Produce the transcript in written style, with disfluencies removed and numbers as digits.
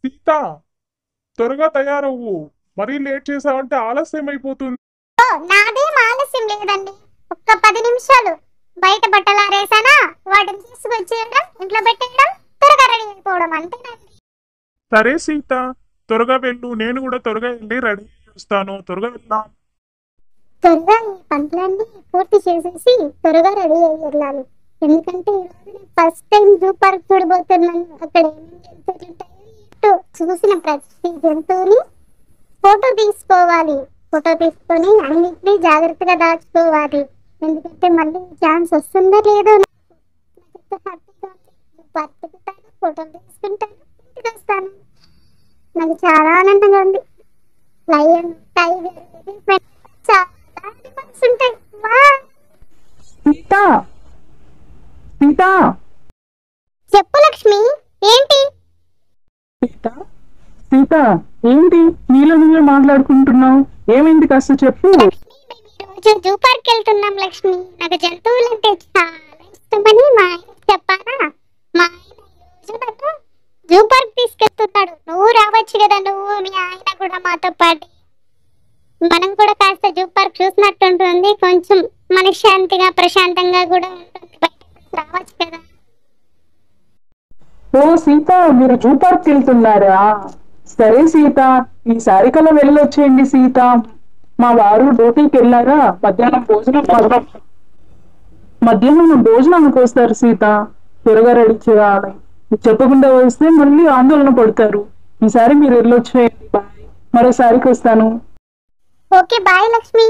సీత, త్వరగా తయారవ్వు. మరీ లేట్ చేసావంటే ఆలస్యం అయిపోతుంది. నాదేం ఆలస్యం లేదండి. ఒక్క 10 నిమిషాలు బయట బట్టలు ఆరేసానా, వాటిని తీసుకొచ్చేయడం, ఇంట్లో పెట్టేయడం, త్వరగా రెడీ అయిపోవడం అంతేనండి. సరే సీత, త్వరగా వెళ్ళు. నేను కూడా త్వరగా వెళ్ళి రెడీ చేస్తాను. త్వరగా వెళ్దాం. త్వరగా ఈ పనులన్నీ పూర్తి చేసేసి త్వరగా రెడీ అయ్యి వెళ్ళాలి. ఎందుకంటే ఈరోజు నేను ఫస్ట్ టైం జూ పార్క్ చూడబోతున్నాను. అక్కడ ఏమేమి జంతువులు ఉంటాయో ఏంటో చూసిన ప్రతి జంతువుని ఫోటో తీసుకోవాలి. ఫోటో తీసుకొని అన్నిటినీ జాగ్రత్తగా దాచుకోవాలి. ఎందుకంటే మళ్ళీ ఛాన్స్ వస్తుందో లేదో. నాకు హ్యాపీగా ఉంది. పార్క్ తిరుగుతాను, ఫోటోలు తీసుకుంటాను, ఇంటికి వస్తాను. నాకు చాలా ఆనందంగా ఉంది. లయన్, టైగర్, ఎలిఫెంట్ చాలా animals ఉంటాయి. సీత, సీత, చెప్పు లక్ష్మి, ఏంటి? సీత, సీత, ఏంటి నీలో నువ్వే మాట్లాడుకుంటున్నావు? ఏమైంది కాస్త చెప్పు. లక్ష్మి, మేము ఈరోజు జూ పార్క్ వెళ్తున్నాం లక్ష్మి. నాకు జంతువులు అంటే చాలా ఇష్టమని మా ఆయన చెప్పానా. మా ఆయన ఈరోజు నన్ను జూ పార్క్ తీసుకెళ్తున్నాడు. నువ్వు రావచ్చు కదా, నువ్వు మీ ఆయన కూడా మాతో పాటు. మనం కూడా కాస్త జూ పార్క్ చూసినట్టు ఉంటుంది. కొంచెం మనశ్శాంతిగా ప్రశాంతంగా కూడా ఉంటుంది. బయట రావచ్చు కదా. ఓ సీత, మీరు జూ పార్క్ వెళ్తున్నారా? సరే సీత, ఈసారి కల్లా వెళ్ళొచ్చేయండి సీత. మా వారు డ్యూటీకి వెళ్ళారా, మధ్యాహ్నం భోజనానికి వస్తారు సీత. త్వరగా రెడీ చేయాలి. చెప్పకుండా వస్తే మళ్ళీ ఆందోళన పడతారు. ఈసారి మీరు వెళ్ళొచ్చేయండి. బాయ్, మరోసారికి వస్తాను. Okay, bye Lakshmi.